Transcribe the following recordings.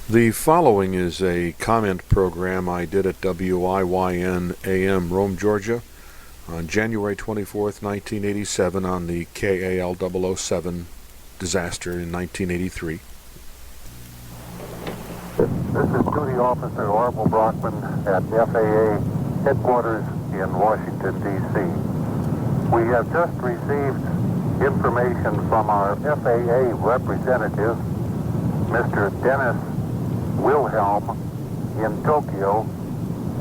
The following is a comment program I did at WIYN AM Rome, Georgia on January 24th, 1987 on the KAL007 disaster in 1983. This is Duty Officer Orville Brockman at FAA headquarters in Washington, D.C. We have just received information from our FAA representative, Mr. Dennis Wilhelm, in Tokyo,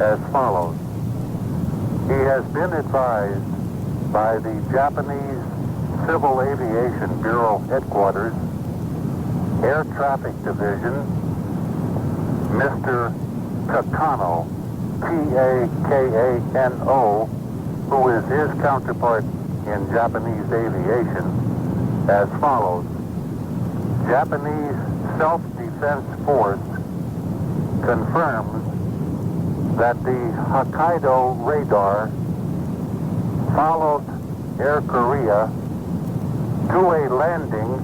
as follows. He has been advised by the Japanese Civil Aviation Bureau headquarters, Air Traffic Division, Mr. Takano, Takano, who is his counterpart in Japanese aviation, as follows. Japanese Self-Defense Force confirms that the Hokkaido radar followed Air Korea to a landing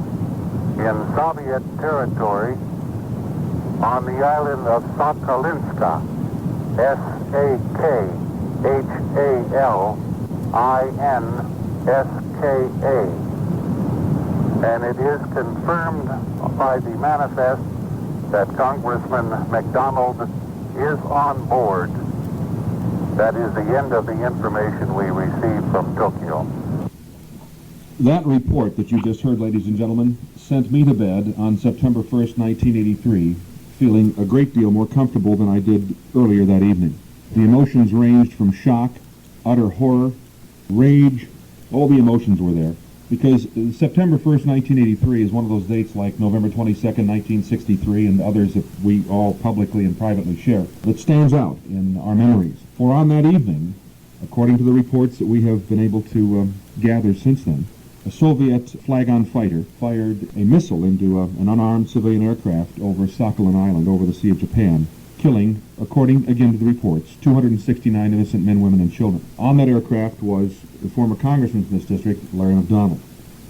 in Soviet territory on the island of Sakhalinska, Sakhalinska, and it is confirmed by the manifest that Congressman McDonald is on board. That is the end of the information we received from Tokyo. That report that you just heard, ladies and gentlemen, sent me to bed on September 1st, 1983, feeling a great deal more comfortable than I did earlier that evening. The emotions ranged from shock, utter horror, rage. All the emotions were there. Because September 1st, 1983 is one of those dates like November 22nd, 1963, and others that we all publicly and privately share, that stands out in our memories. For on that evening, according to the reports that we have been able to gather since then, a Soviet flag-on fighter fired a missile into an unarmed civilian aircraft over Sakhalin Island, over the Sea of Japan, killing, according again to the reports, 269 innocent men, women, and children. On that aircraft was the former congressman from this district, Larry McDonald.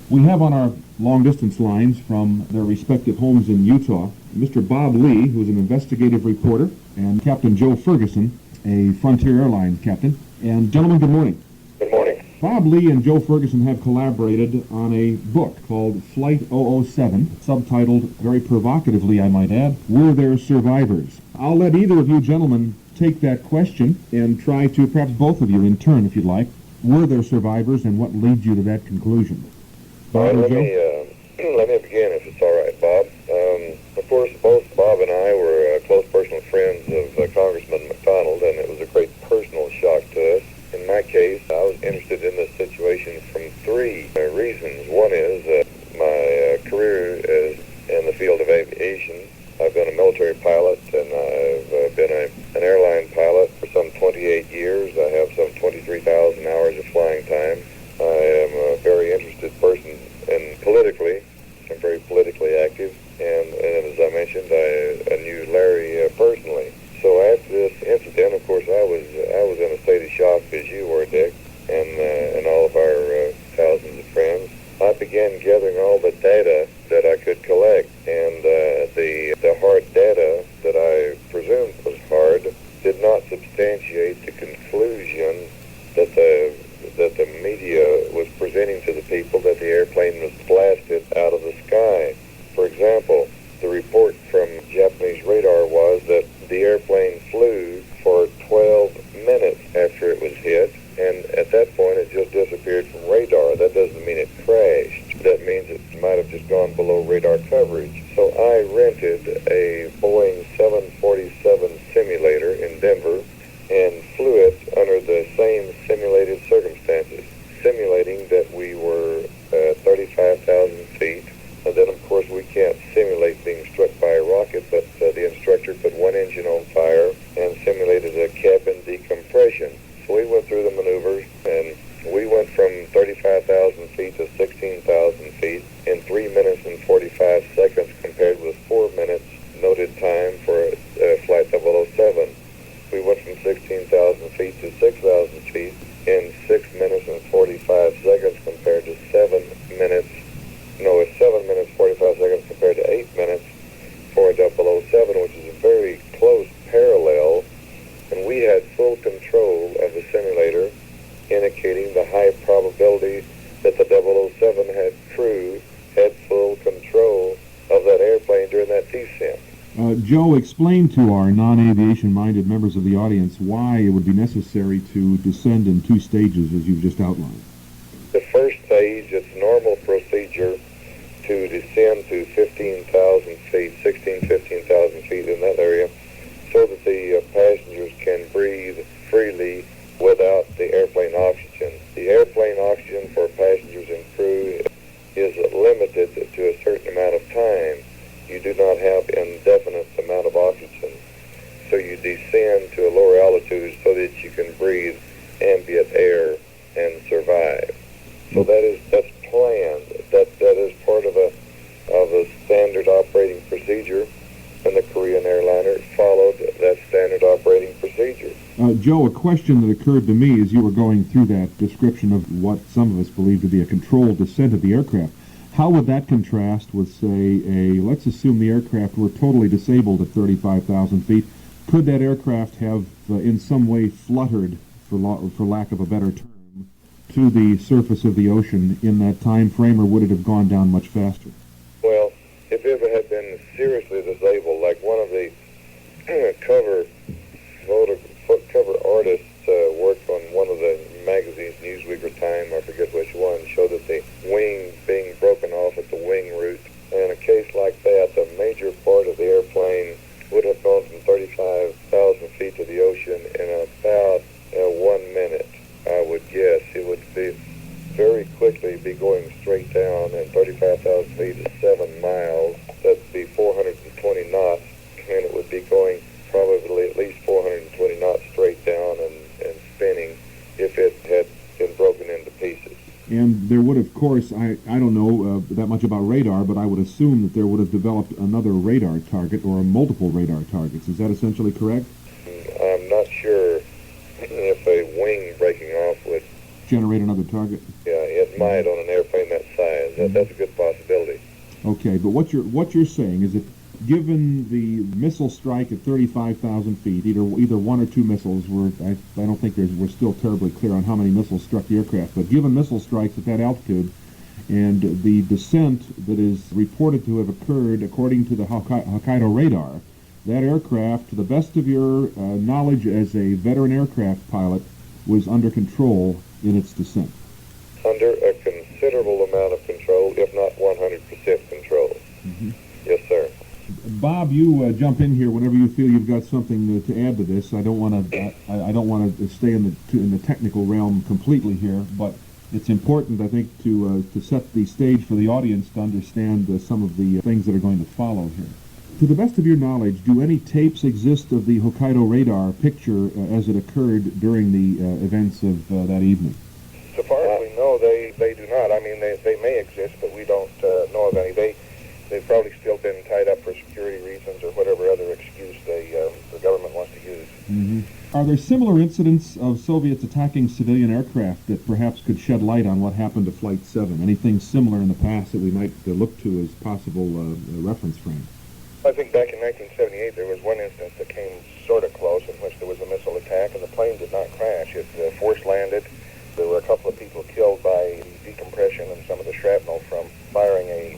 We have on our long-distance lines from their respective homes in Utah, Mr. Bob Lee, who is an investigative reporter, and Captain Joe Ferguson, a Frontier Airlines captain. And gentlemen, good morning. Good morning. Bob Lee and Joe Ferguson have collaborated on a book called Flight 007, subtitled, very provocatively I might add, Were There Survivors? I'll let either of you gentlemen take that question and try to, perhaps both of you in turn if you'd like, were there survivors and what led you to that conclusion? Bob, let me begin, if it's all right, Bob. Of course, both Bob and I were close personal friends of Congressman McDonald, and it was a great personal shock to us. In my case, I was interested in this situation from three reasons. One is my career is in the field of aviation. I've been a military pilot, and I've been an airline pilot for some 28 years. I have some 23,000 hours of flying time. I am a very interested person, and politically, I'm very politically active. And as I mentioned, I knew Larry personally. So after this incident, of course, I was in a state of shock, as you were, Dick, and all of our thousands of friends. I began gathering all the data that I could collect, and the hard data that I presumed was hard did not substantiate the conclusion that the media was presenting to the people, that the airplane was blasted out of the sky. For example, the report from Japanese radar was that the airplane flew for 12 minutes after it was hit, and at that point it just disappeared from radar. That doesn't mean it crashed. That means it might have just gone below radar coverage. So I rented a Boeing 747 simulator in Denver and flew it under the same simulated circumstances, simulating that we were 35,000 feet. And then, of course, we can't simulate being struck by a rocket, but the instructor put one engine on fire and simulated a cabin decompression. So we went through the maneuvers, and we went from 35,000 feet to 16,000 feet in 3 minutes and 45 seconds, compared with 4 minutes noted time for Flight 007. We went from 16,000 feet to 6,000 feet in 6 minutes and 45 seconds, compared to 7 minutes 45 seconds compared to 8 minutes during that descent. Joe, explain to our non-aviation-minded members of the audience why it would be necessary to descend in two stages as you've just outlined. The first stage, it's normal procedure to descend to 15,000 feet, 15,000 feet in that area, so that the passengers can breathe freely without the airplane oxygen. The airplane oxygen for passengers and crew is limited to a certain amount of time. You do not have indefinite amount of oxygen. So you descend to a lower altitude so that you can breathe ambient air and survive. So that's planned. That is part of a standard operating procedure, and the Korean airliner followed that standard operating procedure. Joe, a question that occurred to me as you were going through that description of what some of us believe to be a controlled descent of the aircraft. How would that contrast with, say, let's assume the aircraft were totally disabled at 35,000 feet. Could that aircraft have in some way fluttered, for lack of a better term, to the surface of the ocean in that time frame, or would it have gone down much faster? Well, if it had been seriously disabled, like one of the cover artists worked on one of the magazines, Newsweek or Time, I forget which one, showed that the wing being broken off at the wing root. And in a case like that, the major part of the airplane would have gone from 35,000 feet to the ocean in about 1 minute, I would guess. It would be very quickly be going straight down, and 35,000 feet is 7 miles. That'd be 420 knots, and it would be going probably at least 420 knots straight down and spinning if it had been broken into pieces. And there would, of course, I don't know that much about radar, but I would assume that there would have developed another radar target or multiple radar targets. Is that essentially correct? I'm not sure if a wing breaking off would generate another target? Yeah, it might on an airplane that size. That's a good possibility. Okay, but what you're saying is that given the missile strike at 35,000 feet, either one or two missiles were, I don't think we're still terribly clear on how many missiles struck the aircraft, but given missile strikes at that altitude, and the descent that is reported to have occurred according to the Hokkaido radar, that aircraft, to the best of your knowledge as a veteran aircraft pilot, was under control in its descent. Under a considerable amount of control, if not 100% control. Mm-hmm. Yes, sir. Bob, you jump in here whenever you feel you've got something to add to this. I don't want to stay in the technical realm completely here, but it's important, I think, to set the stage for the audience to understand some of the things that are going to follow here. To the best of your knowledge, do any tapes exist of the Hokkaido radar picture as it occurred during the events of that evening? So far as we know, they do not. I mean, they may exist, but we don't know of any. They've probably still been tied up for security reasons or whatever other excuse the government wants to use. Mm-hmm. Are there similar incidents of Soviets attacking civilian aircraft that perhaps could shed light on what happened to Flight 7? Anything similar in the past that we might look to as possible reference frame? I think back in 1978 there was one instance that came sort of close in which there was a missile attack and the plane did not crash. It force landed. There were a couple of people killed by decompression and some of the shrapnel from firing a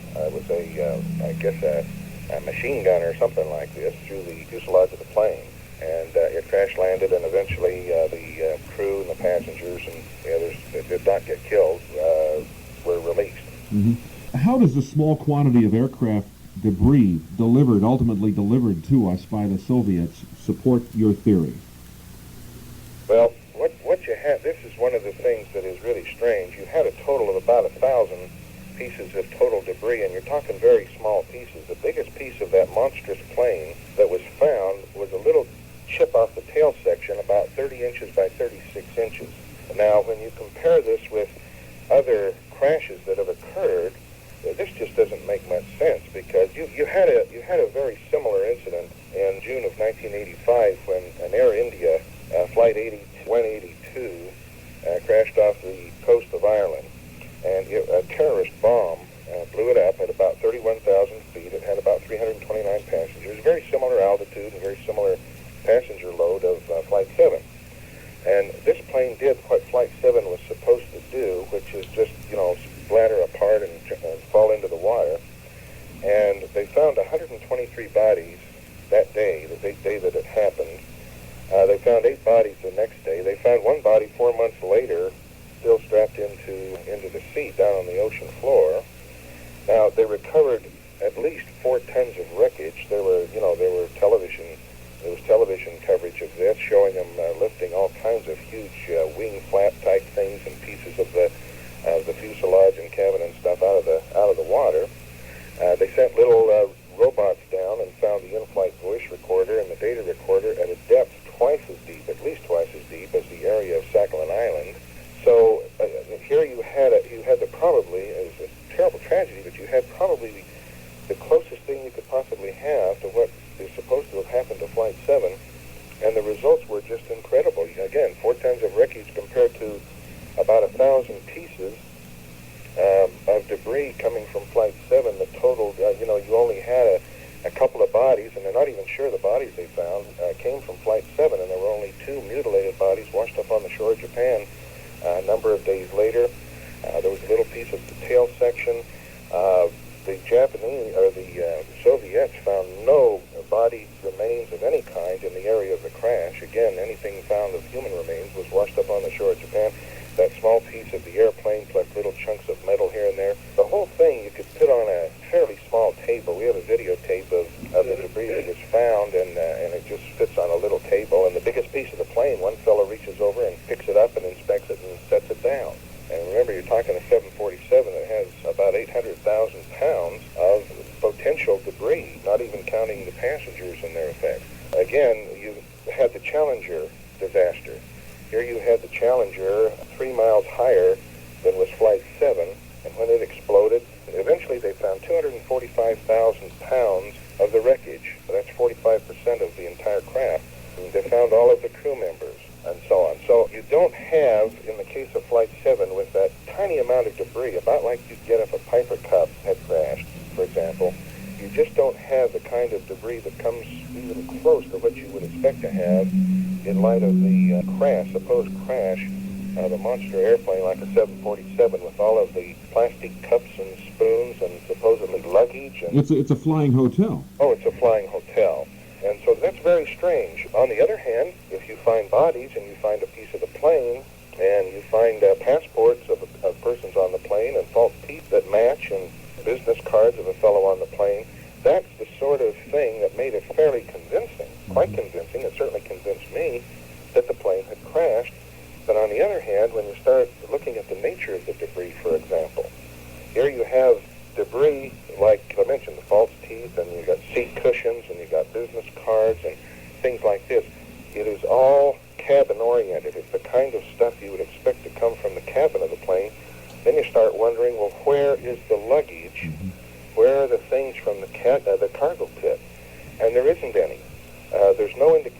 machine gun or something like this through the fuselage of the plane. And it crash landed, and eventually the crew and the passengers and the others that did not get killed were released. Mm-hmm. How does the small quantity of aircraft debris ultimately delivered to us by the Soviets support your theory? Well, what you had, this is one of the things that is really strange. You had a total of about 1,000 pieces of total debris, and you're talking very small pieces. The biggest piece of that monstrous plane that was found was a little chip off the tail section, about 30 inches by 36 inches. Now, when you compare this with other crashes that have occurred, this just doesn't make much sense, because you had a very similar incident in June of 1985 when an Air India Flight 182 crashed off the coast of Ireland, and a terrorist bomb blew it up at about 31,000 feet. It had about 329 passengers, very similar altitude and very similar passenger load of Flight 7. And this plane did what Flight 7 was supposed to do, which is just, splatter apart and fall into the water. And they found 120 23 bodies that day, the day that it happened. They found 8 bodies the next day. They found one body 4 months later, still strapped into the sea down on the ocean floor. Now, they recovered at least 4 tons of wreckage. There was television coverage of this, showing them lifting all kinds of huge wing flap type things and pieces of the fuselage and cabin and stuff out of the water. They sent little robots down and found the in-flight voice recorder and the data recorder at a depth at least twice as deep as the area of Sakhalin Island. So here you had probably, it was a terrible tragedy, but you had probably the closest thing you could possibly have to what is supposed to have happened to Flight 7, and the results were just incredible. Again, 4 tons of wreckage compared to about 1,000 pieces of debris coming from Flight 7 that totaled, you only had a couple of bodies, and they're not even sure the bodies they found came from Flight 7, and there were only 2 mutilated bodies washed up on the shore of Japan a number of days later. There was a little piece of the tail section. The Japanese, or the Soviets, found no body remains of any kind in the area of the crash. Again, anything found of human remains was washed up on the shore of Japan. That small piece of the airplane plus little chunks of metal here and there. The whole thing you could put on a fairly small table. We have a videotape of the debris that was found, and it just fits on a little table. And the biggest piece of the plane, one fellow reaches over and picks it up and inspects it and sets it down. And remember, you're talking a 747 that has about 800,000 pounds of potential debris, not even counting the passengers and their effects. Again, you had the Challenger disaster. Here you had the Challenger 3 miles higher than was Flight 7, and when it exploded, eventually they found 245,000 pounds of the wreckage. That's 45% of the entire craft. And they found all of the crew members, and so on. So you don't have, in the case of Flight 7, with that tiny amount of debris, about like you'd get if a Piper Cup had crashed, for example, you just don't have the kind of debris that comes even close to what you would expect to have in light of the supposed crash of a monster airplane like a 747 with all of the plastic cups and spoons and supposedly luggage. And It's a flying hotel. Oh, it's a flying hotel. And so that's very strange. On the other hand, if you find bodies and you find a piece of the plane and you find passports of persons on the plane and false teeth that match and business cards of a fellow on the plane, that's the sort of thing that made it fairly convincing, quite convincing. It certainly convinced me that the plane had crashed. But on the other hand, when you start looking at the nature of the debris, for example, here you have debris like I mentioned, the false teeth, and you got seat cushions, and you got business cards and things like this. It is all cabin-oriented. It's the kind of stuff you would expect to come from the cabin of the plane. Then you start wondering, well, where is the luggage? Where are the things from the cargo pit? And there isn't any.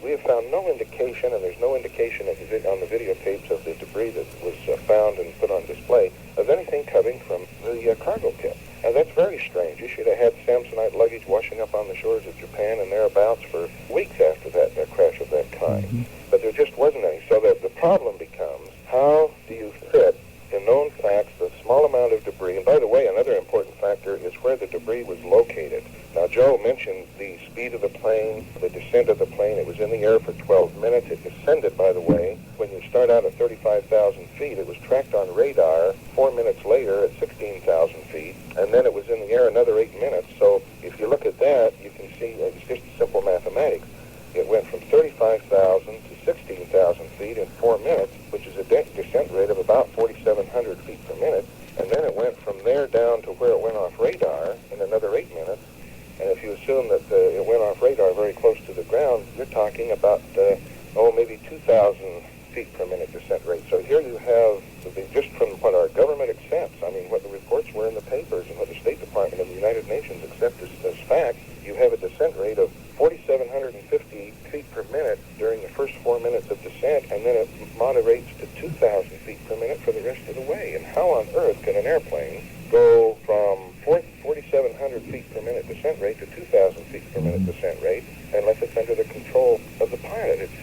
We have found no indication, and there's no indication on the videotapes of the debris that was found and put on display of anything coming from the cargo pit. And that's very strange. You should have had Samsonite luggage washing up on the shores of Japan and thereabouts for weeks after that crash of that kind. But there just wasn't any. So the problem becomes, how do you fit the known facts, the small amount of debris? And by the way, another important factor is where the debris was located. Now, Joe mentioned the speed of the plane, the descent of the plane. It was in the air for 12 minutes. It descended, by the way. When you start out at 35,000 feet, it was tracked on radar 4 minutes later at 16,000 feet, and then it was in the air another 8 minutes. So if you look at that, you can see it's just simple mathematics. It went from 35,000 to 16,000 feet in 4 minutes, which is a descent rate of about 4,700 feet per minute. And then it went from there down to where it went off radar in another 8 minutes. And if you assume that it went off radar very close to the ground, you're talking about, maybe 2,000 feet per minute descent rate. So here you have, just from what our government accepts, I mean, what the reports were in the papers and what the State Department of the United Nations accepts as fact, you have a descent rate of 4,750 feet per minute during the first 4 minutes of descent, and then it moderates to 2,000 feet per minute for the rest of the way. And how on earth can an airplane go from 4,700 feet per minute descent rate to 2,000 10,000 feet per minute descent rate unless it's under the control of the pilot. It's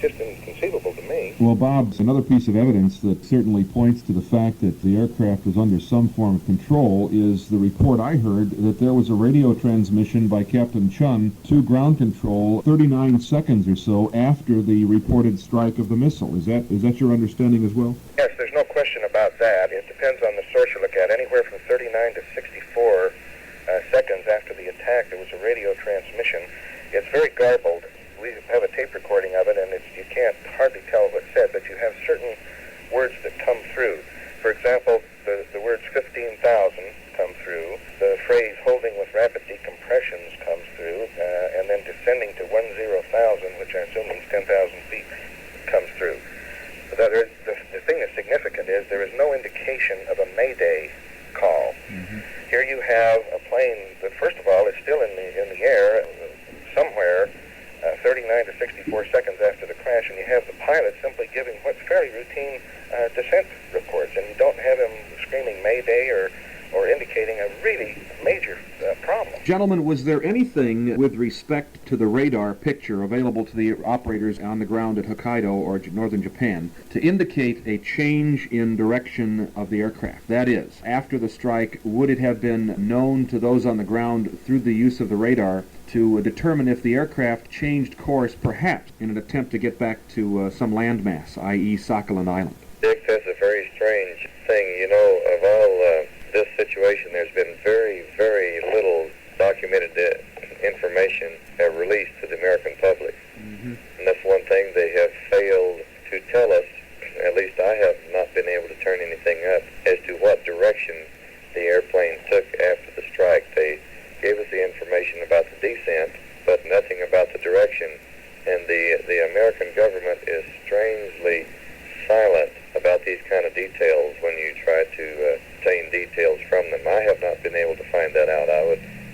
just inconceivable to me. Well, Bob, another piece of evidence that certainly points to the fact that the aircraft was under some form of control is the report I heard that there was a radio transmission by Captain Chun to ground control 39 seconds or so after the reported strike of the missile. Is that your understanding as well? Yes, there's no question about that. It depends on the source you look at. Anywhere from 39 to 64 seconds after the attack, there was a radio transmission. It's very garbled. We have a tape recording of it, and you can't hardly tell what's said, but you have certain words that come through. For example, the words 15,000 come through. The phrase holding with rapid decompressions comes through, and then descending to 10,000, which I assume means 10,000 feet, comes through. The thing that's significant is there is no indication of a Mayday call. Mm-hmm. Here you have a plane that, first of all, is still in the air somewhere 39 to 64 seconds after the crash, and you have the pilot simply giving what's fairly routine descent reports, and you don't have him screaming Mayday or indicating a really major problem. Gentlemen, was there anything with respect to the radar picture available to the operators on the ground at Hokkaido or northern Japan to indicate a change in direction of the aircraft? That is, after the strike, would it have been known to those on the ground through the use of the radar to determine if the aircraft changed course, perhaps in an attempt to get back to some landmass, i.e. Sakhalin Island? Dick, that's a very strange thing. You know, of all this situation, there's been very, very little documented information released to the American public. Mm-hmm. And that's one thing they have failed to tell us. At least I have not been able to turn anything up as to what direction the airplane took after the strike. They gave us the information about the descent, but nothing about the direction. And the American government is strangely silent about these kind of details when you try to obtain details from them. I have not been able to find that out.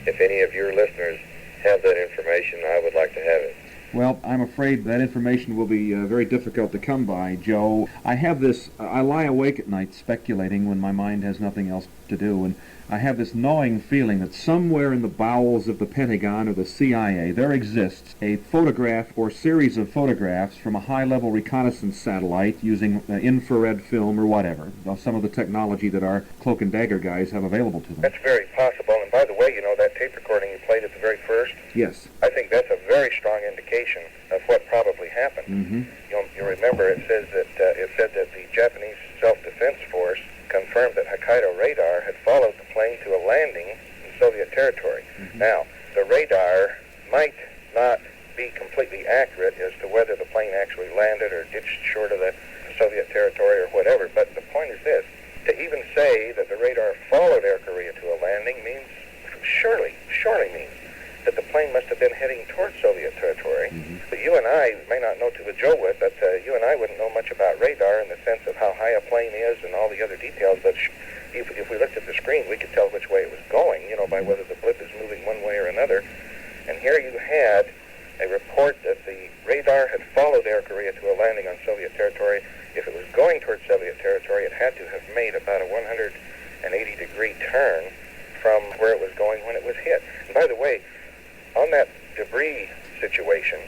If any of your listeners have that information, I would like to have it. Well, I'm afraid that information will be very difficult to come by, Joe. I lie awake at night speculating when my mind has nothing else to do, and I have this gnawing feeling that somewhere in the bowels of the Pentagon or the CIA there exists a photograph or series of photographs from a high-level reconnaissance satellite using infrared film or whatever, some of the technology that our cloak and dagger guys have available to them. That's very possible. And by the way, you know, that tape recording you played at the very first? Yes. I think that's a very strong indication of what probably happened. Mm-hmm. You remember it said that the Japanese Self-Defense Force confirmed that Hokkaido radar had followed the plane to a landing in Soviet territory. Mm-hmm. Now, the radar might not be completely accurate as to whether the plane actually landed or ditched short of the Soviet territory or whatever, but the point is this: to even say that the radar followed Air Korea to a landing means surely means that the plane must have been heading towards Soviet territory. Mm-hmm. But you and I may not know to the Joe would, but you and I wouldn't know much about radar in the sense of how high a plane is and all the other details, but if we looked at the screen, we could tell which way it was going, you know, by whether the blip is moving one way or another. And here you had a report that the radar had followed Air Korea to a landing on Soviet territory. If it was going towards Soviet territory, it had to have made about a 180-degree turn from where it was going when it was hit. And by the way, on that debris situation,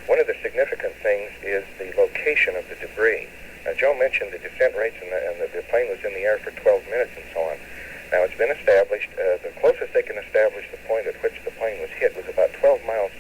one of the significant things is the location of the debris. Joe mentioned the descent rates and the plane was in the air for 12 minutes and so on. Now, it's been established, the closest they can establish the point at which the plane was hit was about 12 miles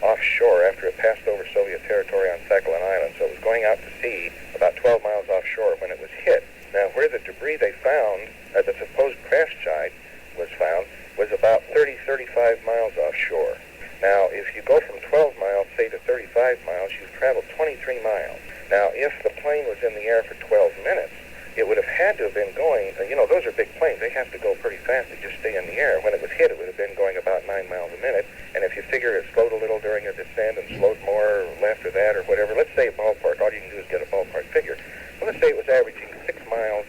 offshore after it passed over Soviet territory on Sakhalin Island. So it was going out to sea about 12 miles offshore when it was hit. Now, where the debris they found, the supposed crash site was found, was about 35 miles offshore. Now, if you go from 12 miles, say, to 35 miles, you've traveled 23 miles. Now, if the plane was in the air for 12 minutes, it would have had to have been going, you know, those are big planes. They have to go pretty fast to just stay in the air. When it was hit, it would have been going about 9 miles a minute. And if you figure it slowed a little during a descent and slowed more after that or whatever, let's say a ballpark, all you can do is get a ballpark figure. Well, let's say it was averaging 6 miles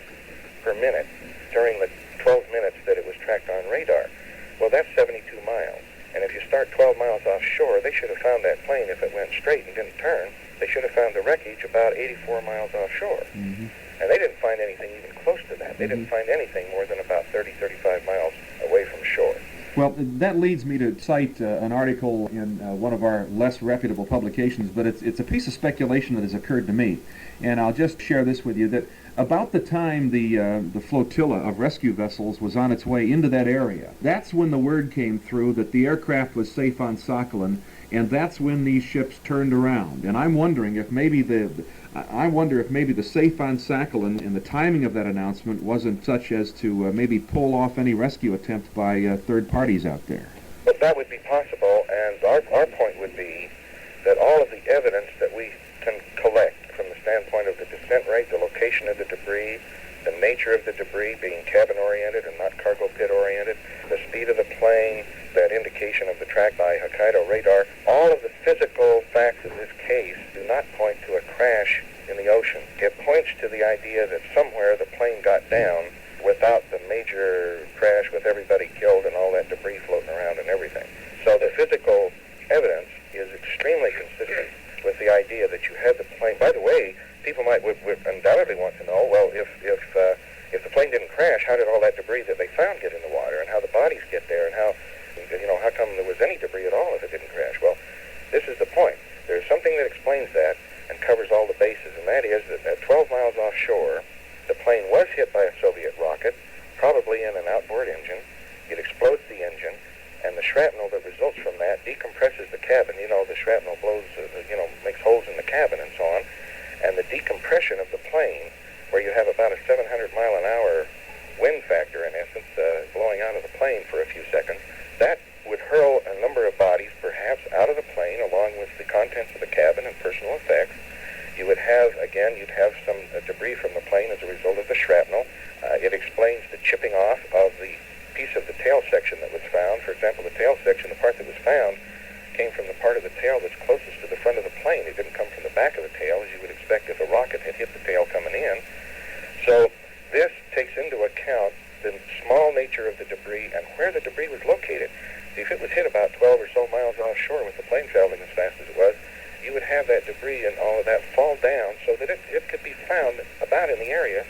per minute during the 12 minutes that it was tracked on radar. Well, that's 72 miles. And if you start 12 miles offshore, they should have found that plane if it went straight and didn't turn. They should have found the wreckage about 84 miles offshore. Mm-hmm. And they didn't find anything even close to that. They didn't find anything more than about 35 miles away from shore. Well, that leads me to cite an article in one of our less reputable publications, but it's a piece of speculation that has occurred to me. And I'll just share this with you, that about the time the flotilla of rescue vessels was on its way into that area, that's when the word came through that the aircraft was safe on Sakhalin, and that's when these ships turned around. And I'm wondering if maybe the safe on Sakhalin and the timing of that announcement wasn't such as to maybe pull off any rescue attempt by third parties out there. But that would be possible, and our point would be that all of the evidence that we can collect from the standpoint of the descent rate, the location of the debris, the nature of the debris being cabin-oriented and not cargo pit-oriented, the speed of the plane, that indication of the track by Hokkaido radar, all of the physical facts of this case do not point to a crash in the ocean. It points to the idea that somewhere the plane got down without the major crash with everybody killed and all that debris floating around and everything. So the physical evidence is extremely consistent with the idea that you had the plane. By the way, people would undoubtedly want to know, well, if the plane didn't crash, how did all that debris that they found get in the water, and how the bodies get there, and how come there was any debris at all if it didn't crash? Well, this is the point. There's something that explains that and covers all the bases, and that is that at 12 miles offshore, the plane was hit by a Soviet rocket, probably in an outboard engine. It explodes the engine, and the shrapnel that results from that decompresses the cabin. The shrapnel blows, makes holes in the cabin and so on. And the decompression of the plane, where you have about a 700 mile an hour wind factor, in essence, blowing out of the plane for a few seconds, that would hurl a number of bodies perhaps out of the plane along with the contents of the cabin and personal effects. You would have, again, some debris from the plane as a result of the shrapnel. It explains the chipping off of the piece of the tail section that was found. For example, the tail section, the part that was found, came from the part of the tail that's closest to the front of the plane. It didn't come from the back of the tail, as you would expect if a rocket had hit the tail coming in. So this takes into account the small nature of the debris and where the debris was located. If it was hit about 12 or so miles offshore with the plane traveling as fast as it was, you would have that debris and all of that fall down so that it could be found about in the area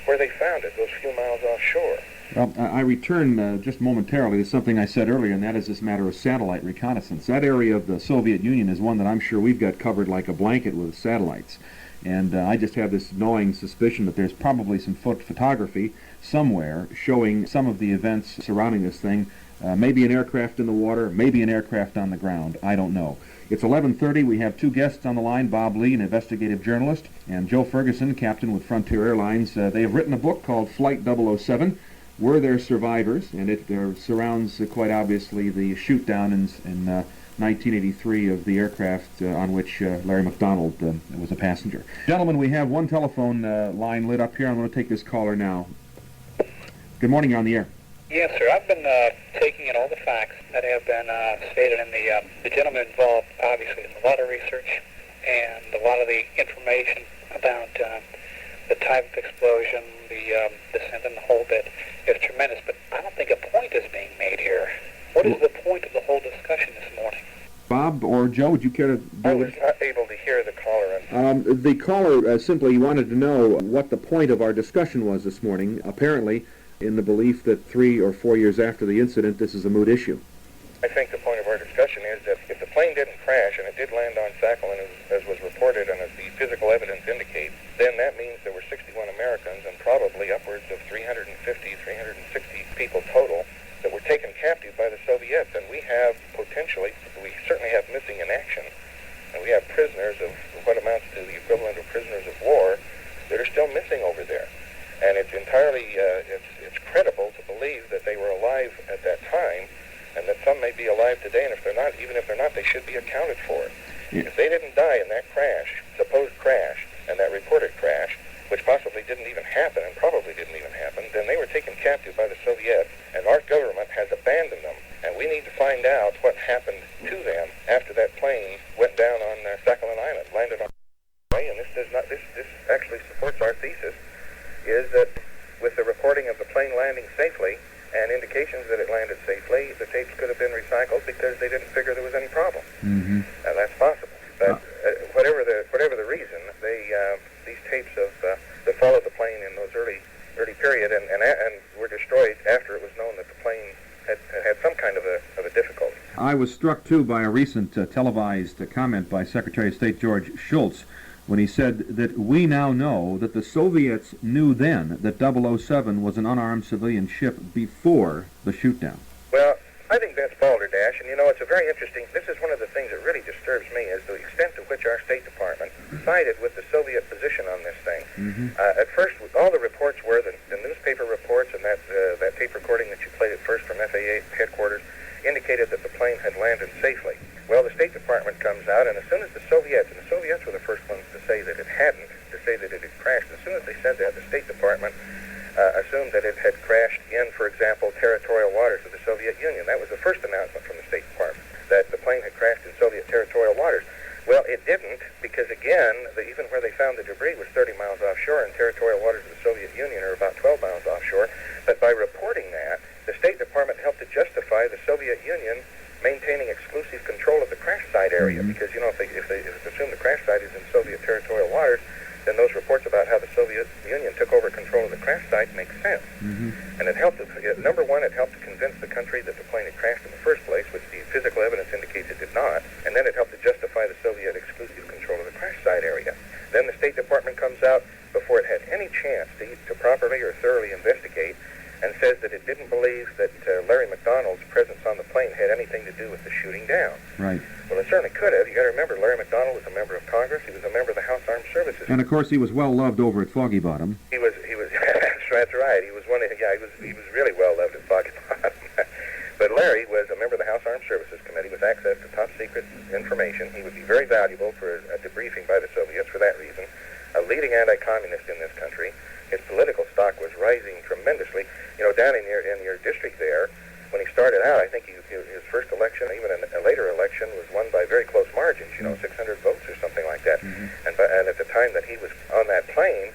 where they found it, those few miles offshore. Well, I return just momentarily to something I said earlier, and that is this matter of satellite reconnaissance. That area of the Soviet Union is one that I'm sure we've got covered like a blanket with satellites. And I just have this gnawing suspicion that there's probably some photography somewhere showing some of the events surrounding this thing. Maybe an aircraft in the water, maybe an aircraft on the ground. I don't know. It's 11:30. We have two guests on the line, Bob Lee, an investigative journalist, and Joe Ferguson, captain with Frontier Airlines. They have written a book called Flight 007. Were there survivors? And it surrounds quite obviously the shoot-down in 1983 of the aircraft on which Larry McDonald was a passenger. Gentlemen, we have one telephone line lit up here. I'm going to take this caller now. Good morning, you're on the air. Yes, sir. I've been taking in all the facts that have been stated in the gentleman involved, obviously, in a lot of research and a lot of the information about the type of explosion, the descent and the whole bit is tremendous, but I don't think a point is being made here. What is the point of the whole discussion this morning? Bob or Joe, would you care to... I was not able to hear the caller. The caller simply wanted to know what the point of our discussion was this morning, apparently in the belief that 3 or 4 years after the incident, this is a moot issue. I think the point of our discussion is that if the plane didn't crash and it did land on Sakhalin as was reported and as the physical evidence indicates, then that means there were 61 Americans and probably upwards of 350, 360 people total that were taken captive by the Soviets. And we have potentially, we certainly have missing in action, and we have prisoners of what amounts to the equivalent of prisoners of war that are still missing over there. And it's entirely, it's credible to believe that they were alive at that time, and that some may be alive today, and if they're not, even if they're not, they should be accounted for. Yeah. If they didn't die in that crash, supposed crash, and that reported crash, which possibly didn't even happen and probably didn't even happen, then they were taken captive by the Soviets, and our government has abandoned them, and we need to find out what happened to them after that plane went down on Sakhalin Island, landed on and this actually supports our thesis, is that with the reporting of the plane landing safely and indications that it landed safely, the tapes could have been recycled because they didn't figure there was any problem. Mm-hmm. And that's possible. But whatever the reason, these tapes that followed the plane in those early period and were destroyed after it was known that the plane had some kind I was struck, too, by a recent televised comment by Secretary of State George Shultz when he said that we now know that the Soviets knew then that 007 was an unarmed civilian ship before the shootdown. Well, I think that's balderdash, and it's a very interesting, this is one of the things that really disturbs me, is the extent to which our State Department sided with the Soviet position on this thing. At first, all the reports were, the newspaper reports and that tape recording that you played at first from FAA headquarters indicated that the plane had landed safely. Well, the State Department comes out, and as soon as the Soviets were the first ones to say that it hadn't, to say that it had crashed, as soon as they said that, the State Department assumed that it had crashed in, for example, territorial waters of the Soviet Union. That was the first announcement from the State Department, that the plane had crashed in Soviet territorial waters. Well, it didn't, because again, even where they found the debris was 30 miles offshore, and territorial waters of the Soviet Union are about 12 miles offshore. But by reporting that, the State Department helped to justify the Soviet Union maintaining exclusive control of the crash site area, because, if they assume the crash site is in Soviet territorial waters, then those reports about how the Soviet Union took over control of the crash site make sense. And it helped, number one, it helped to convince the country that the plane had crashed in the first place, which the physical evidence indicates it did not, and then it helped to justify the Soviet exclusive control of the crash site area. Then the State Department comes out before it had any chance to properly or thoroughly investigate, and says that it didn't believe that Larry McDonald's presence on the plane had anything to do with the shooting down. Right. Well, it certainly could have. You got to remember, Larry McDonald was a member of Congress. He was a member of the House Armed Services. And of course, he was well loved over at Foggy Bottom. He was. That's right. He was one. He was really well loved at Foggy Bottom. But Larry was a member of the House Armed Services Committee with access to top secret information. He would be very valuable for a debriefing by the Soviets for that reason. A leading anti-communist in this country. His political stock was rising tremendously. Down in your district there, when he started out, I think his first election, even a later election, was won by very close margins, 600 votes or something like that. And at the time that he was on that plane,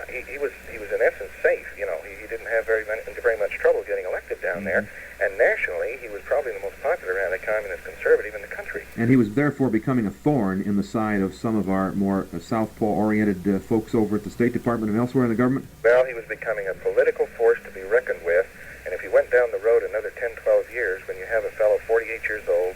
he was in essence safe. He didn't have very much trouble getting elected down there. And nationally, he was probably the most popular anti-communist conservative in the country. And he was therefore becoming a thorn in the side of some of our more southpaw-oriented folks over at the State Department and elsewhere in the government? Well, he was becoming a political force to be reckoned with. And if he went down the road another 10, 12 years, when you have a fellow 48 years old,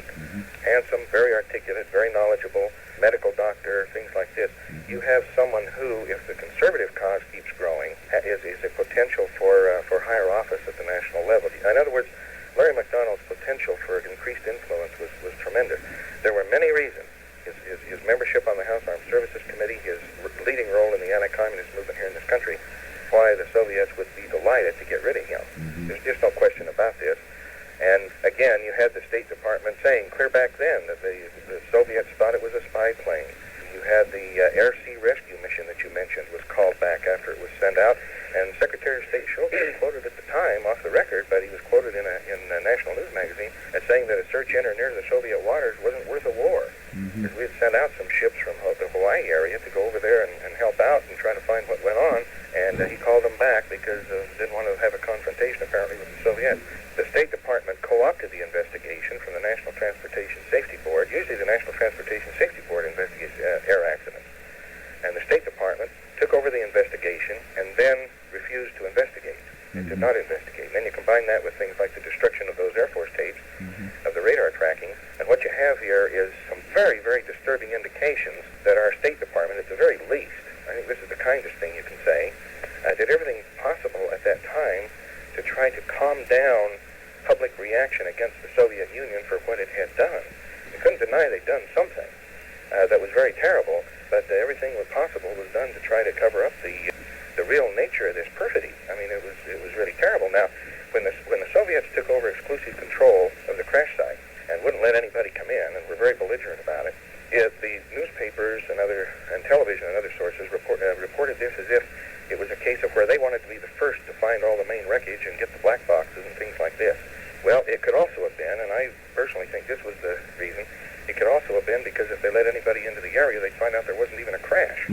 handsome, very articulate, very knowledgeable, medical doctor, things like this, you have someone who, if the conservative cause keeps growing, is a potential for higher office at the national level. In other words, Larry McDonald's potential for increased influence was tremendous. There were many reasons. His membership on the House Armed Services Committee, his leading role in the anti-communist movement here in this country, why the Soviets would be delighted to get rid of him. There's just no question about this. And again, you had the State Department saying clear back then that the Soviets thought it was a spy plane. You had the air-sea rescue mission that you mentioned was called back after it was sent out. And Secretary of State Shultz was quoted at the time, off the record, but he was quoted in a national news magazine as saying that a search in or near the Soviet waters wasn't worth a war. Because we had sent out some ships from the Hawaii area to go over there and help out and try to find what went on. And he called them back because didn't want to have a confrontation, apparently, with the Soviets. The State Department co-opted the investigation from the National Transportation Safety Board. Usually the National Transportation Safety Board investigates air accidents. And the State Department took over the investigation and then refused to investigate. It did not investigate. And then you combine that with things like the destruction of those Air Force tapes, of the radar tracking, and what you have here is some very, very disturbing indications that our State Department, at the very least, I think this is the kindest thing you can say, did everything possible at that time to try to calm down public reaction against the Soviet Union for what it had done. You couldn't deny they'd done something that was very terrible, but everything was possible was done to try to cover up the real nature of this perfidy. I mean, it was really terrible. Now, when the Soviets took over exclusive control of the crash site and wouldn't let anybody come in and were very belligerent about it, the newspapers and television and other sources reported this as if it was a case of where they wanted to be the first to find all the main wreckage and get the black boxes and things like this. Well, it could also have been, and I personally think this was the reason, it could also have been because if they let anybody into the area, they'd find out there wasn't even a crash.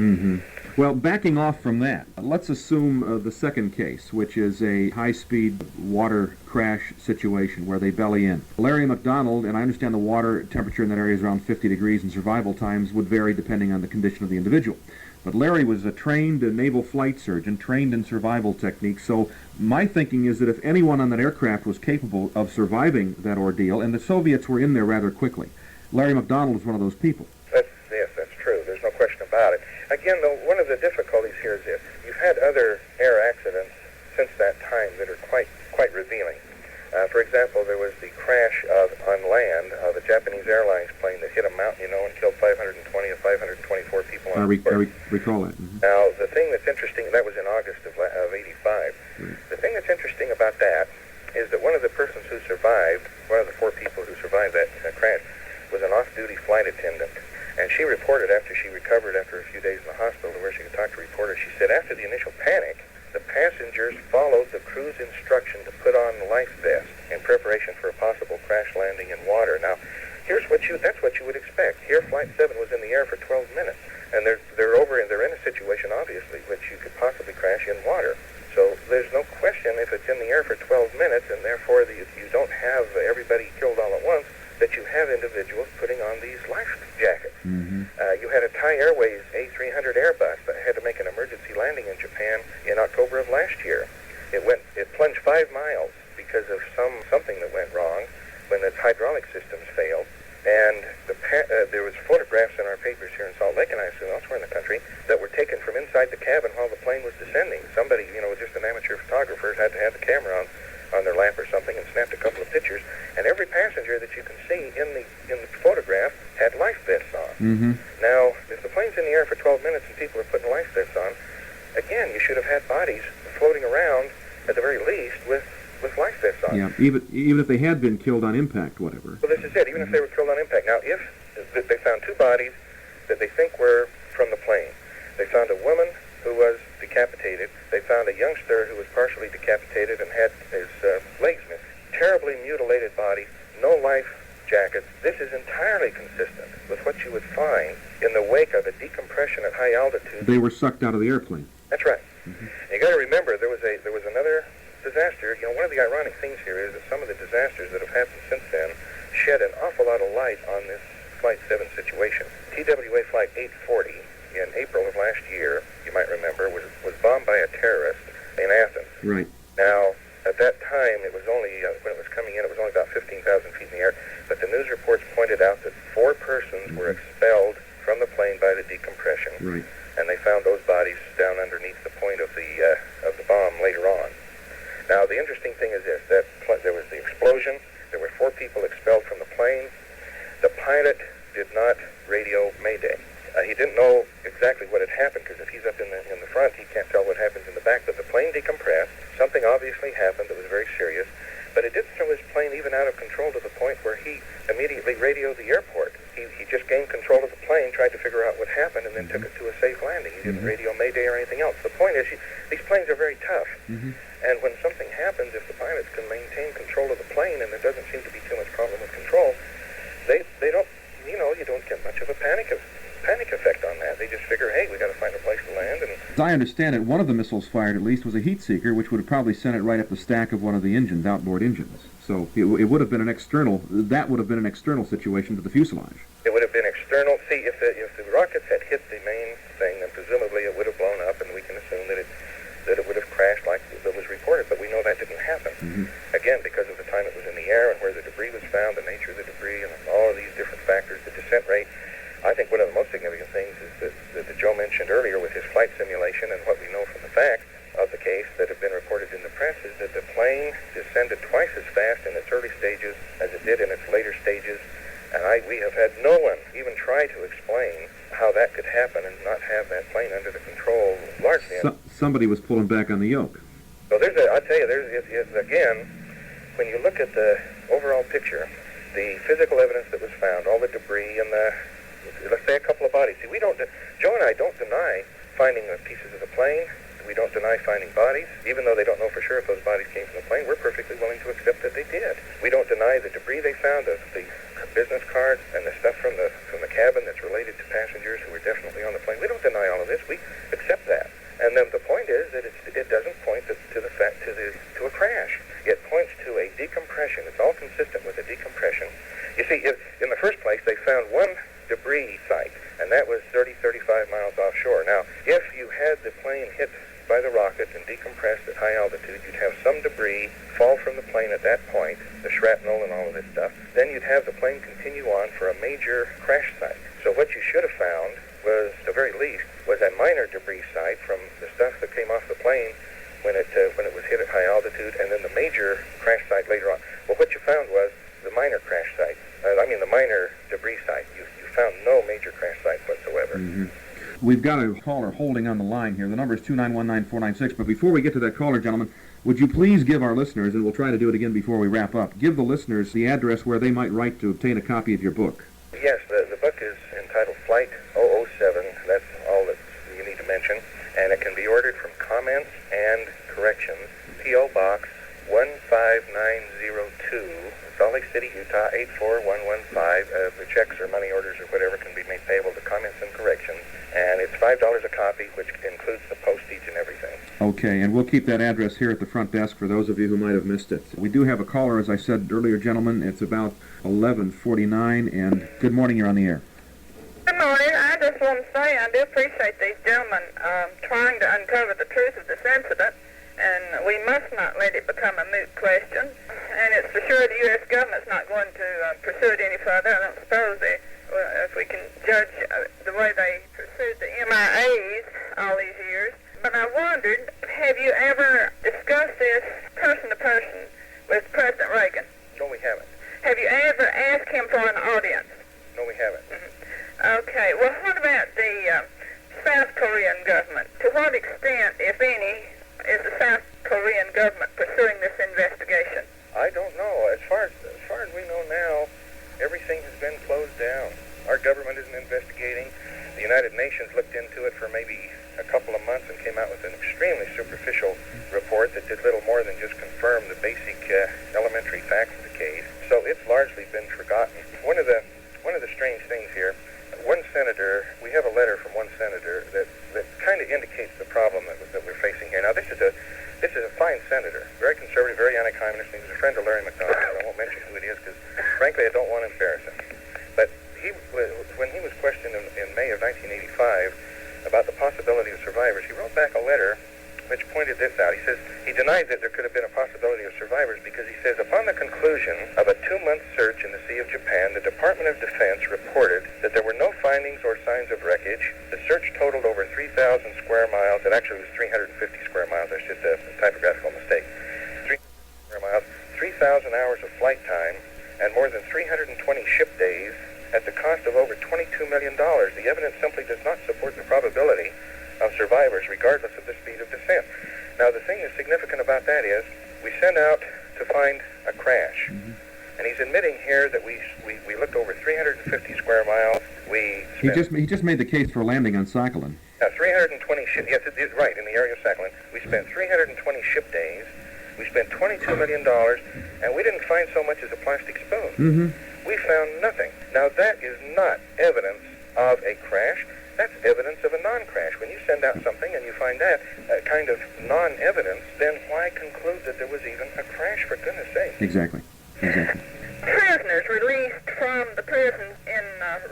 Well, backing off from that, let's assume the second case, which is a high-speed water crash situation where they belly in. Larry McDonald, and I understand the water temperature in that area is around 50 degrees, and survival times would vary depending on the condition of the individual. But Larry was a trained naval flight surgeon, trained in survival techniques, so my thinking is that if anyone on that aircraft was capable of surviving that ordeal, and the Soviets were in there rather quickly, Larry McDonald was one of those people. Yes, that's true. There's no question about it. Again, though, one of the difficulties here is this. You've had other air accidents since that time that are quite revealing. For example, there was the crash on land of a Japanese Airlines plane that hit a mountain, and killed 520 or 524 people on board. I recall that. Mm-hmm. Now, the thing that's interesting, that was in August of 85. Right. The thing that's interesting about that is that one of the persons who survived, one of the 4 people who survived that crash, was an off-duty flight attendant. And she reported after she recovered after a few days in the hospital to where she could talk to reporters, she said after the initial panic, the passengers followed the crew's instruction to put on life vests in preparation for a possible crash landing in water. Now, that's what you would expect. Here, Flight 7 was in the air for 12 minutes, and they're in a situation, obviously, which you could possibly crash in water. So there's no question if it's in the air for 12 minutes, and therefore you don't have everybody killed all at once, that you have individuals putting on these life jackets. Mm-hmm. You had a Thai Airways A300 Airbus that had to make an emergency landing in Japan in October of last year. It plunged 5 miles because of something that went wrong when its hydraulic systems failed. And there was photographs in our papers here in Salt Lake, and I assume elsewhere in the country, that were taken from inside the cabin while the plane was descending. Somebody, just an amateur photographer, had to have the camera on their lap or something and snapped a couple of pictures. And every passenger that you can see in the photograph had life vests on. Mm-hmm. Now, if the plane's in the air for 12 minutes and people are putting life vests on, again, you should have had bodies floating around at the very least with life vests on. Yeah, even if they had been killed on impact, whatever. Well, this is it, even if they were killed on impact. Now, if they found 2 bodies that they think were from the plane. They found a woman who was decapitated. They found a youngster who was partially decapitated and had his legs missing. Terribly mutilated body, no life jackets. This is entirely consistent with what you would find in the wake of a decompression at high altitude. They were sucked out of the airplane. That's right. Mm-hmm. You got to remember there was another disaster. One of the ironic things here is that some of the disasters that have happened since then shed an awful lot of light on this Flight 7 situation. TWA Flight 840 in April of last year, you might remember, was bombed by a terrorist in Athens. Right. Now, at that time, it was only, when it was coming in, it was only about 15,000 feet in the air, but the news reports pointed out that 4 persons were expelled from the plane by the decompression, Right. and they found those bodies down underneath the point of the bomb later on. Now, the interesting thing is this, that there was the explosion, there were 4 people expelled from the plane. The pilot did not radio Mayday. He didn't know exactly what had happened, because if he's up in the front, he can't tell what happens in the back. But the plane decompressed. Something obviously happened that was very serious. But it didn't throw his plane even out of control to the point where he immediately radioed the airport. He just gained control of the plane, tried to figure out what happened, and then took it to a safe landing. He didn't radio Mayday or anything else. The point is, these planes are very tough. Mm-hmm. And when something happens, if the pilots can maintain control of the plane, and there doesn't seem to be too much problem with control, they don't, you don't get much of a panic effect on that. They just figure, hey, we got to find a place to land. And as I understand it, one of the missiles fired at least was a heat seeker, which would have probably sent it right up the stack of one of the engines, outboard engines. So it would have been an external situation to the fuselage. It would have been external. See, if the rockets had hit the main thing, then presumably it would have blown up, and we can assume that it would have crashed like it was reported. But we know that didn't happen. Mm-hmm. Again, because of the time it was in the air and where the debris was found, the nature of the debris, and all of these different factors, the descent rate. I think one of the most significant things is that Joe mentioned earlier with his flight simulation, and what we know from the facts of the case that have been reported in the press, is that the plane descended twice as fast in its early stages as it did in its later stages. And we have had no one even try to explain how that could happen and not have that plane under the control largely. Somebody was pulling back on the yoke. So I'll tell you, again, when you look at the overall picture, the physical evidence that was found, all the debris and let's say a couple of bodies. See, Joe and I don't deny finding the pieces of the plane. We don't deny finding bodies, even though they don't know for sure if those bodies came from the plane. We're perfectly willing to accept that they did. We don't deny the debris they found, the business cards and the stuff from the cabin that's related to passengers who were definitely on the plane. We don't deny all of this. We accept Because in the first place, they found one debris site, and that was 35 miles offshore. Now, if you had the plane hit by the rocket and decompressed at high altitude, you'd have some debris fall from the plane at that point, the shrapnel and all of this stuff. Then you'd have the plane continue on for a major crash site. So what you should have found was, at the very least, was a minor debris site from the stuff that came off the plane when it was hit at high altitude, and then the major crash site later on. Well, what you found was the minor crash site. The minor debris site. You found no major crash site whatsoever. Mm-hmm. We've got a caller holding on the line here. The number is 2919496. But before we get to that caller, gentlemen, would you please give our listeners, and we'll try to do it again before we wrap up, give the listeners the address where they might write to obtain a copy of your book? Yes, the book is entitled Flight 007. That's all that you need to mention. And it can be ordered from Comments and Corrections, P.O. Box 15902, Salt Lake City, Utah 84115. The checks or money orders or whatever can be made payable to Comments and Corrections. And it's $5 a copy, which includes the postage and everything. Okay, and we'll keep that address here at the front desk for those of you who might have missed it. We do have a caller, as I said earlier, gentlemen. It's about 11:49, and good morning, you're on the air. Good morning. I just want to say I do appreciate these gentlemen trying to uncover the truth of this incident, and we must not let it become a moot question. And it's for sure the U.S. government's not going to pursue it any further. I don't suppose if we can judge the way they pursued the MIAs all these years. But I wondered, have you ever discussed this person to person with President Reagan? No, we haven't. Have you ever asked him for an audience? No, we haven't. Okay, well, what about the South Korean government? To what extent, if any, is the South Korean government pursuing this investigation? I don't know. As far as we know now, everything has been closed down. Our government isn't investigating. The United Nations looked into it for maybe a couple of months and came out with an extremely superficial report that did little more than just confirm the basic elementary facts of the case. So it's largely been forgotten. One of the strange things here, one senator, we have a letter from one senator that kind of indicates the problem that we're facing here. Now, this is a fine senator, very conservative, very anti-communist. He was a friend of Larry McDonald. I won't mention who it is because, frankly, I don't want to embarrass him. But when he was questioned in May of 1985 about the possibility of survivors, he wrote back a letter which pointed this out. He says he denied that there could have been a possibility of survivors because he says, upon the conclusion of a 2-month search in the Sea of Japan, the Department of Defense reported that there were no findings or signs of wreckage. The search totaled over 3,000 square miles. It actually was 350 square miles. That's just a typographical mistake. 3,000 square miles, 3,000 hours of flight time, and more than 320 ship days at the cost of over $22 million. The evidence simply does not support the probability of survivors, regardless of the speed of descent. Now, the thing that's significant about that is we sent out to find a crash. Mm-hmm. And he's admitting here that we looked over 350 square miles. He just made the case for landing on Sakhalin. 320 ship, yes, right, in the area of Sakhalin. We spent 320 ship days. We spent $22 million, and we didn't find so much as a plastic spoon. Mm-hmm. We found nothing. Now, that is not evidence of a crash. That's evidence of a non-crash. When you send out something and you find that kind of non-evidence, then why conclude that there was even a crash, for goodness sake? Exactly. Prisoners released from the prisons in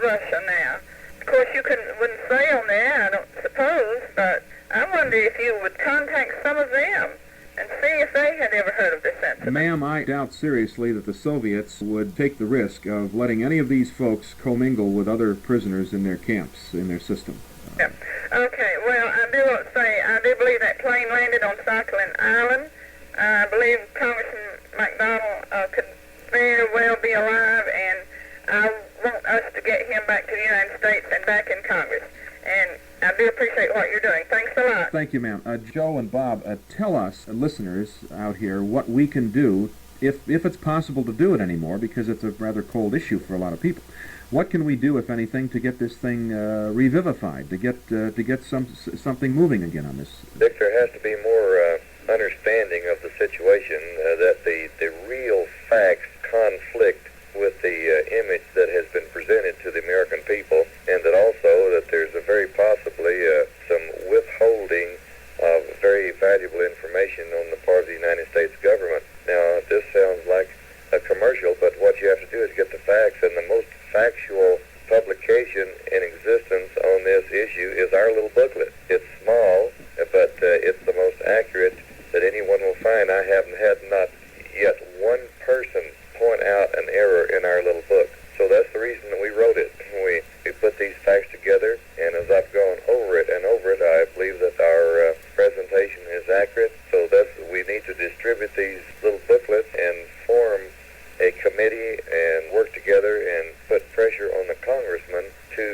Russia now. Of course, you wouldn't say on the air, I don't suppose, but I wonder if you would contact some of them and see if they had ever heard of this incident. Ma'am, I doubt seriously that the Soviets would take the risk of letting any of these folks commingle with other prisoners in their camps, in their system. Yeah. Okay, well, I do want to say, I do believe that plane landed on Sakhalin Island. I believe Congressman McDonald could very well be alive, and I want us to get him back to the United States and back in Congress. And I do appreciate what you're doing. Thanks a lot. Thank you, ma'am. Joe and Bob, tell us, listeners out here, what we can do, if it's possible to do it anymore, because it's a rather cold issue for a lot of people. What can we do, if anything, to get this thing revivified, to get something moving again on this? Dick, there has to be more understanding of the situation, that the real facts conflict with the image that has been presented to the American people, and that also that there's a very possibly some withholding of very valuable information on the part of the United States government. Now, this sounds like a commercial, but what you have to do is get the facts, and the most factual publication in existence on this issue is our little booklet. It's small, but it's the most accurate that anyone will find. I haven't had not yet one person point out an error in our little book. So that's the reason that we wrote it. We put these facts together, and as I've gone over it, I believe that our presentation is accurate. So we need to distribute these little booklets and form a committee and work together and put pressure on the congressman to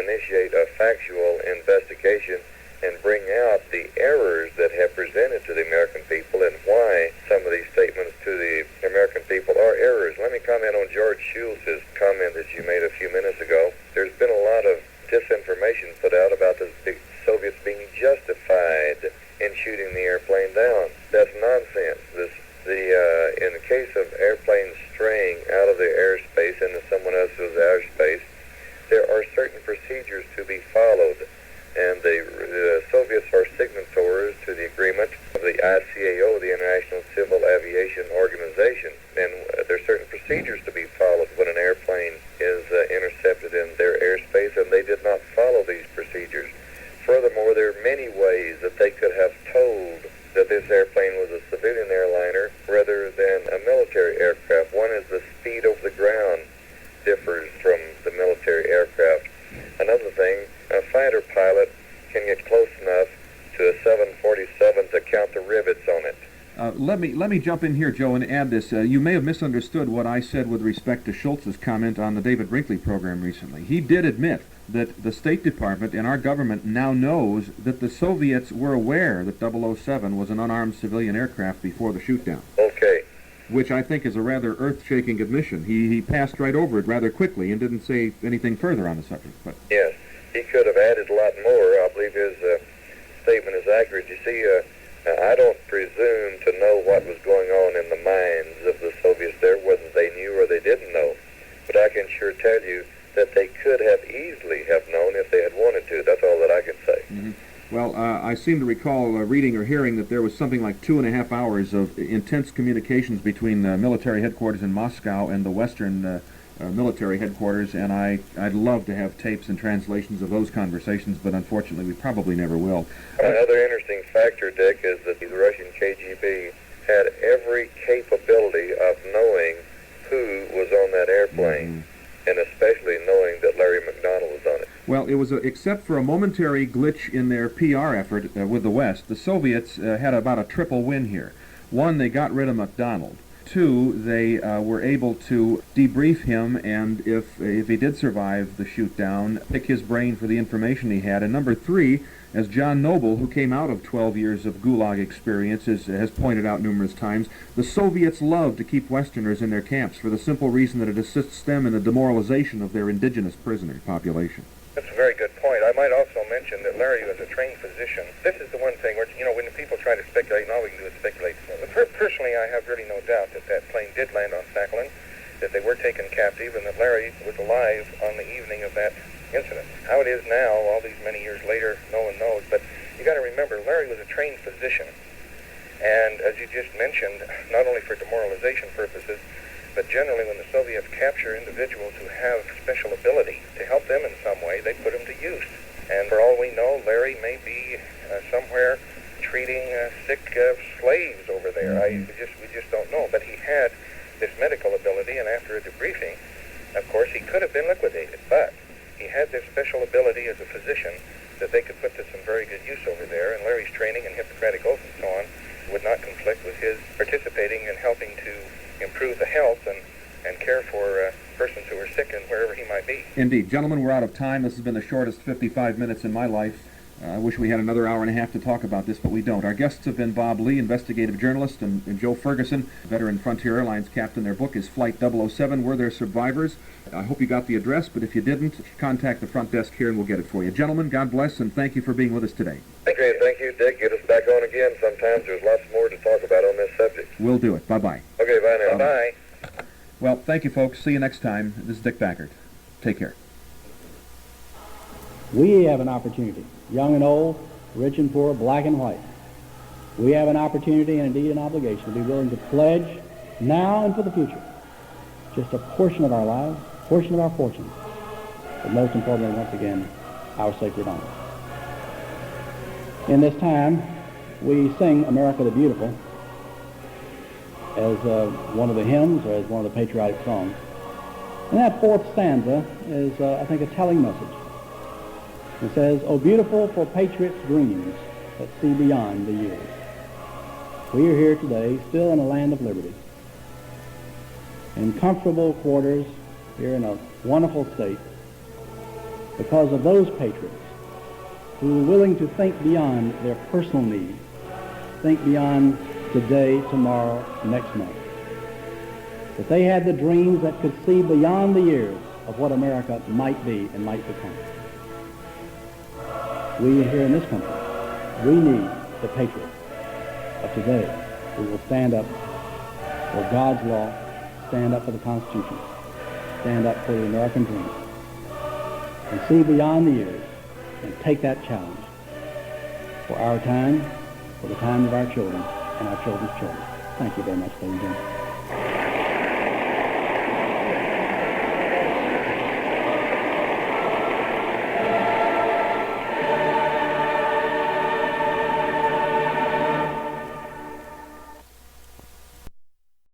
initiate a factual investigation and bring out the errors that have presented to the American people and why some of these statements to the American people are errors. Let me comment on George Shultz's comment that you made a few minutes ago. There's been a lot of disinformation put out about the Soviets being justified in shooting the airplane down. That's nonsense. In the case of airplanes straying out of their airspace into someone else's airspace, there are certain procedures to be followed. And the Soviets are signatories to the agreement of the ICAO, the International Civil Aviation Organization. And there are certain procedures to be followed when an airplane is intercepted in their airspace, and they did not follow these procedures. Furthermore, there are many ways that they could have told that this airplane was a civilian airliner rather than a military aircraft. One is the speed over the ground differs from the military aircraft. Another thing, a fighter pilot can get close enough to a 747 to count the rivets on it. Let me jump in here, Joe, and add this. You may have misunderstood what I said with respect to Schultz's comment on the David Brinkley program recently. He did admit that the State Department and our government now knows that the Soviets were aware that 007 was an unarmed civilian aircraft before the shootdown. Okay. Which I think is a rather earth-shaking admission. He passed right over it rather quickly and didn't say anything further on the subject. But yes, he could have added a lot more. I believe his statement is accurate. You see, I don't presume to know what was going on in the minds of the Soviets there, whether they knew or they didn't know. But I can sure tell you that they could have easily have known if they had wanted to. That's all that I can say. Mm-hmm. Well, I seem to recall reading or hearing that there was something like 2.5 hours of intense communications between the military headquarters in Moscow and the Western military headquarters, and I'd love to have tapes and translations of those conversations, but unfortunately we probably never will. Another interesting factor, Dick, is that the Russian KGB had every capability of knowing who was on that airplane. Mm-hmm. And especially knowing that Larry McDonald was on it. Well, it was, except for a momentary glitch in their PR effort with the West, the Soviets had about a triple win here. One, they got rid of McDonald. Two, they were able to debrief him, and if he did survive the shoot down, pick his brain for the information he had. And number three, as John Noble, who came out of 12 years of Gulag experience, has pointed out numerous times, the Soviets love to keep Westerners in their camps for the simple reason that it assists them in the demoralization of their indigenous prisoner population. That's a very good point. I might also mention that Larry was a trained physician. This is the one thing where, when people try to speculate, and all we can do is speculate. Personally, I have really no doubt that that plane did land on Sakhalin, that they were taken captive, and that Larry was alive on the evening of that incident. How it is now, all these many years later, no one knows. But you got to remember, Larry was a trained physician, and as you just mentioned, not only for demoralization purposes, but generally when the Soviets capture individuals who have special ability to help them in some way, they put them to use. And for all we know, Larry may be somewhere treating sick slaves over there. We just don't know. But he had this medical ability, and after a debriefing, of course, he could have been liquidated. But he had this special ability as a physician that they could put to some very good use over there, and Larry's training and Hippocratic Oath and so on would not conflict with his participating and helping to improve the health and care for persons who are sick and wherever he might be. Indeed. Gentlemen, we're out of time. This has been the shortest 55 minutes in my life. I wish we had another hour and a half to talk about this, but we don't. Our guests have been Bob Lee, investigative journalist, and Joe Ferguson, veteran Frontier Airlines captain. Their book is Flight 007, Were There Survivors? I hope you got the address, but if you didn't, contact the front desk here and we'll get it for you. Gentlemen, God bless, and thank you for being with us today. Okay, thank you, Dick. Get us back on again. Sometimes there's lots more to talk about on this subject. We'll do it. Bye-bye. Okay, bye now. Bye. Well, thank you, folks. See you next time. This is Dick Packard. Take care. We have an opportunity, young and old, rich and poor, black and white. We have an opportunity and indeed an obligation to be willing to pledge now and for the future just a portion of our lives portion of our fortune, but most importantly, once again, our sacred honor. In this time, we sing America the Beautiful as one of the hymns or as one of the patriotic songs. And that fourth stanza is, I think, a telling message. It says, "O beautiful for patriots' dreams that see beyond the years." We are here today, still in a land of liberty, in comfortable quarters, here in a wonderful state, because of those patriots who were willing to think beyond their personal needs, think beyond today, tomorrow, next month. That they had the dreams that could see beyond the years of what America might be and might become. We here in this country, we need the patriots of today who will stand up for God's law, stand up for the Constitution, stand up for the American dream, and see beyond the years and take that challenge for our time, for the time of our children, and our children's children. Thank you very much, ladies and gentlemen.